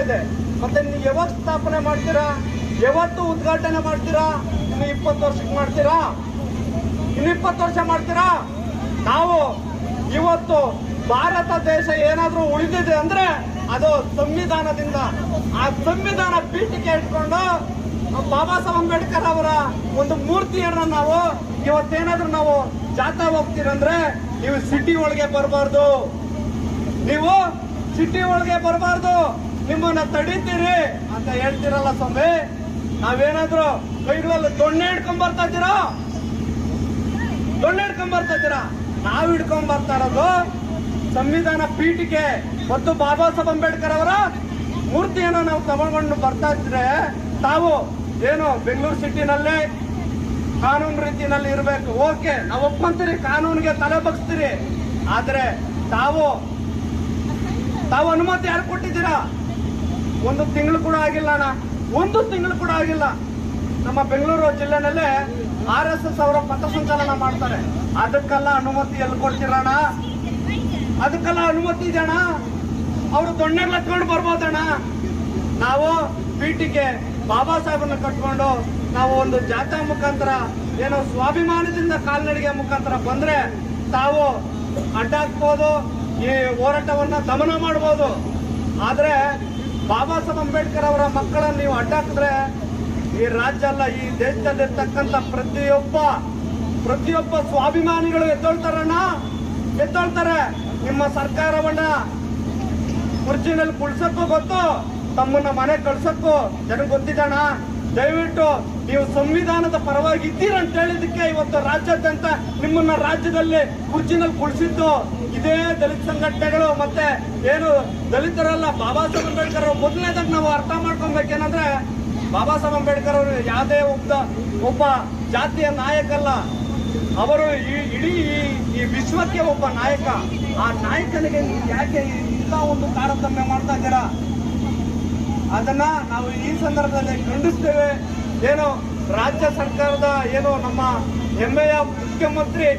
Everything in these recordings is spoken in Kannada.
ಇದೆ. ಮತ್ತೆ ನೀವು ಯಾವತ್ತು ಸ್ಥಾಪನೆ ಮಾಡ್ತೀರಾ, ಯಾವತ್ತು ಉದ್ಘಾಟನೆ ಮಾಡ್ತೀರಾ? ಇನ್ನು 20 ವರ್ಷಕ್ಕೆ ಮಾಡ್ತೀರಾ? ಇನ್ನು 20 ವರ್ಷ ಮಾಡ್ತೀರಾ? ನಾವು ಇವತ್ತು ಭಾರತ ದೇಶ ಏನಾದ್ರೂ ಉಳಿದಿದೆ ಅಂದ್ರೆ ಅದು ಸಂವಿಧಾನದಿಂದ. ಆ ಸಂವಿಧಾನ ಪೀಠಿಕೆ ಇಟ್ಕೊಂಡು ಬಾಬಾ ಸಾಹೇಬ್ ಅಂಬೇಡ್ಕರ್ ಅವರ ಒಂದು ಮೂರ್ತಿಯನ್ನ ನಾವು ಇವತ್ತೇನಾದ್ರೂ ನಾವು ಜಾಥಾ ಹೋಗ್ತೀರಂದ್ರೆ ನೀವು ಸಿಟಿ ಒಳಗೆ ಬರಬಾರ್ದು. ನೀವು ಸಿಟಿ ಒಳಗೆ ಬರಬಾರ್ದು, ನಿಮ್ಮನ್ನ ತಡೀತೀರಿ ಅಂತ ಹೇಳ್ತೀರಲ್ಲ ಸ್ವಾಮಿ. ನಾವೇನಾದ್ರೂ ಕೈಗಳಲ್ಲಿ ದೊಣ್ಣೆ ಹಿಡ್ಕೊಂಡ್ ಬರ್ತಾ ಇದ್ದೀರಾ? ದೊಣ್ಣೆ ಹಿಡ್ಕೊಂಡ್ ಬರ್ತಾ ಇದ್ದೀರಾ? ನಾವು ಹಿಡ್ಕೊಂಡ್ ಬರ್ತಾ ಇರೋದು ಸಂವಿಧಾನ ಪೀಠಿಕೆ ಮತ್ತು ಬಾಬಾ ಸಾಹೇಬ್ ಅಂಬೇಡ್ಕರ್ ಅವರ ಮೂರ್ತಿಯನ್ನು ನಾವು ತಗೊಂಡು ಬರ್ತಾ ಇದ್ರೆ ತಾವು ಏನು ಬೆಂಗಳೂರು ಸಿಟಿನಲ್ಲಿ ಕಾನೂನು ರೀತಿಯಲ್ಲಿ ಇರಬೇಕು. ಓಕೆ, ನಾವು ಒಪ್ಕೊಂತೀರಿ, ಕಾನೂನಿಗೆ ತಲೆ ಬಗ್ಸ್ತೀರಿ. ಆದ್ರೆ ತಾವು ಅನುಮತಿ ಯಾರು ಕೊಟ್ಟಿದ್ದೀರಾ? 1 ತಿಂಗಳು ಕೂಡ ಆಗಿಲ್ಲ ಅಣ್ಣ, 1 ತಿಂಗಳು ಕೂಡ ಆಗಿಲ್ಲ. ನಮ್ಮ ಬೆಂಗಳೂರು ಜಿಲ್ಲೆನಲ್ಲೇ RSS ಅವರ ಪಥಸಂಚಲನ ಮಾಡ್ತಾರೆ. ಅದಕ್ಕೆಲ್ಲ ಅನುಮತಿ ಎಲ್ಲಿ ಕೊಡ್ತೀರಣ್ಣ? ಅದಕ್ಕೆಲ್ಲ ಅನುಮತಿ ಇದೆಯಣ್ಣ? ಅವರು ದೊಣ್ಣೆಗಳು ಹತ್ಕೊಂಡು ಬರ್ಬೋದಣ್ಣ. ನಾವು ಪೀಠಿಗೆ ಬಾಬಾ ಸಾಹೇಬನ್ನ ಕಟ್ಕೊಂಡು ನಾವು ಒಂದು ಜಾಥಾ ಮುಖಾಂತರ ಏನೋ ಸ್ವಾಭಿಮಾನದಿಂದ ಕಾಲ್ನಡಿಗೆ ಮುಖಾಂತರ ಬಂದ್ರೆ ತಾವು ಅಡ್ಡ ಹಾಕ್ಬೋದು, ಈ ಹೋರಾಟವನ್ನ ದಮನ ಮಾಡಬಹುದು. ಆದ್ರೆ ಬಾಬಾ ಸಾಹೇಬ್ ಅಂಬೇಡ್ಕರ್ ಅವರ ಮಕ್ಕಳನ್ನ ನೀವು ಅಡ್ಡ ಹಾಕಿದ್ರೆ ಈ ರಾಜ್ಯ ಅಲ್ಲ, ಈ ದೇಶದಲ್ಲಿರ್ತಕ್ಕಂಥ ಪ್ರತಿಯೊಬ್ಬ ಸ್ವಾಭಿಮಾನಿಗಳು ಎದ್ದೊಳ್ತಾರಣ್ಣ, ಎದ್ದೊಳ್ತಾರೆ. ನಿಮ್ಮ ಸರ್ಕಾರವನ್ನ ಕುರ್ಚಿನಲ್ಲಿ ಕುಳ್ಸಕ್ಕೂ ಗೊತ್ತು, ತಮ್ಮನ್ನ ಮನೆ ಕಳ್ಸಕ್ಕೂ ಜನಕ್ಕೆ ಗೊತ್ತಿದ್ದಣ್ಣ. ದಯವಿಟ್ಟು ನೀವು ಸಂವಿಧಾನದ ಪರವಾಗಿ ಇದ್ದೀರಂತ ಹೇಳಿದಕ್ಕೆ ಇವತ್ತು ರಾಜ್ಯಾದ್ಯಂತ ನಿಮ್ಮನ್ನ ರಾಜ್ಯದಲ್ಲಿ ಕುರ್ಚಿನಲ್ಲಿ ಕುಳಿಸಿದ್ದು ಇದೇ ದಲಿತ ಸಂಘಟನೆಗಳು. ಮತ್ತೆ ಏನು ದಲಿತರಲ್ಲ, ಬಾಬಾ ಸಾಹೇಬ್ ಅಂಬೇಡ್ಕರ್ ಅವರು ಮೊದಲನೇದಾಗಿ ನಾವು ಅರ್ಥ ಮಾಡ್ಕೊಬೇಕೇನಂದ್ರೆ ಬಾಬಾ ಸಾಹೇಬ್ ಅಂಬೇಡ್ಕರ್ ಅವರು ಯಾವುದೇ ಒಬ್ಬ ಜಾತಿಯ ನಾಯಕಲ್ಲ. ಅವರು ಇಡೀ ಈ ವಿಶ್ವಕ್ಕೆ ಒಬ್ಬ ನಾಯಕ. ಆ ನಾಯಕನಿಗೆ ನೀವು ಯಾಕೆ ಇಂಥ ಒಂದು ತಾರತಮ್ಯ ಮಾಡ್ತಾ ಇದ್ದೀರಾ? ಅದನ್ನ ನಾವು ಈ ಸಂದರ್ಭದಲ್ಲಿ ಖಂಡಿಸ್ತೇವೆ. ಏನು ರಾಜ್ಯ ಸರ್ಕಾರದ ಏನು ನಮ್ಮ ಹೆಮ್ಮೆಯ ಮುಖ್ಯಮಂತ್ರಿ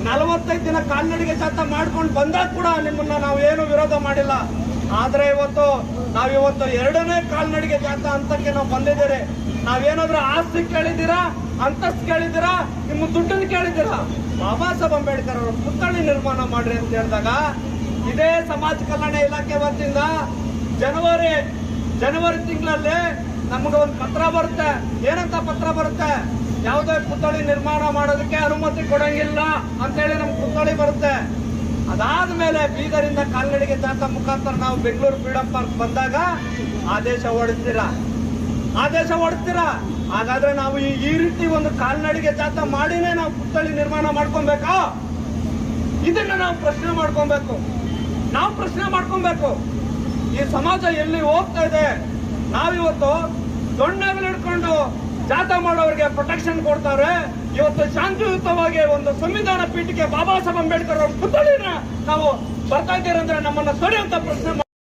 45 ದಿನ ಕಾಲ್ನಡಿಗೆ ಜಾಥಾ ಮಾಡ್ಕೊಂಡು ಬಂದಾಗ ಕೂಡ ನಿಮ್ಮನ್ನ ನಾವು ಏನು ವಿರೋಧ ಮಾಡಿಲ್ಲ. ಆದ್ರೆ ನಾವಿವತ್ತು 2ನೇ ಕಾಲ್ನಡಿಗೆ ಜಾಥಾ ಹಂತಕ್ಕೆ ನಾವು ಬಂದಿದ್ದೀರಿ. ನಾವೇನಾದ್ರೂ ಆಸ್ತಿ ಕೇಳಿದ್ದೀರಾ, ಅಂತಸ್ತು ಕೇಳಿದ್ದೀರಾ, ನಿಮ್ಮ ದುಡ್ಡನ್ನು ಕೇಳಿದ್ದೀರಾ? ಬಾಬಾ ಸಾಹೇಬ್ ಅಂಬೇಡ್ಕರ್ ಅವರು ಪುತ್ಥಳಿ ನಿರ್ಮಾಣ ಮಾಡ್ರಿ ಅಂತ ಹೇಳಿದಾಗ ಇದೇ ಸಮಾಜ ಕಲ್ಯಾಣ ಇಲಾಖೆ ವತಿಯಿಂದ ಜನವರಿ ತಿಂಗಳಲ್ಲಿ ನಮ್ಗೆ ಒಂದು ಪತ್ರ ಬರುತ್ತೆ. ಏನಂತ ಪತ್ರ ಬರುತ್ತೆ? ಯಾವುದೇ ಪುತ್ಥಳಿ ನಿರ್ಮಾಣ ಮಾಡೋದಕ್ಕೆ ಅನುಮತಿ ಕೊಡಂಗಿಲ್ಲ ಅಂತೇಳಿ ನಮ್ಗೆ ಪುತ್ಥಳಿ ಬರುತ್ತೆ. ಅದಾದ್ಮೇಲೆ ಬೀದರಿಂದ ಕಾಲ್ನಡಿಗೆ ಜಾಥಾ ಮುಖಾಂತರ ನಾವು ಬೆಂಗಳೂರು ಫ್ರೀಡಂ ಪಾರ್ಕ್ ಬಂದಾಗ ಆದೇಶ ಹೊರಡ್ತೀರಾ? ಹಾಗಾದ್ರೆ ನಾವು ಈ ರೀತಿ ಒಂದು ಕಾಲ್ನಡಿಗೆ ಜಾಥಾ ಮಾಡಿನೇ ನಾವು ಪುತ್ಥಳಿ ನಿರ್ಮಾಣ ಮಾಡ್ಕೊಬೇಕಾ? ಇದನ್ನ ನಾವು ಪ್ರಶ್ನೆ ಮಾಡ್ಕೊಬೇಕು. ಈ ಸಮಾಜ ಎಲ್ಲಿ ಹೋಗ್ತಾ ಇದೆ? ನಾವಿವತ್ತು ದೊಣ್ಣೆಗಳು ಹಿಡ್ಕೊಂಡು ಜಾಥಾ ಮಾಡೋರಿಗೆ ಪ್ರೊಟೆಕ್ಷನ್ ಕೊಡ್ತಾರೆ. ಇವತ್ತು ಶಾಂತಿಯುತವಾಗಿ ಒಂದು ಸಂವಿಧಾನ ಪೀಠಿಕೆ ಬಾಬಾ ಸಾಹೇಬ್ ಅಂಬೇಡ್ಕರ್ ಅವ್ರ ಪುತ್ಥಳಿನ ನಾವು ಬರ್ತಾ ಇದ್ದೀರಂದ್ರೆ ನಮ್ಮನ್ನ ತಡೆಯುವಂತ ಪ್ರಶ್ನೆ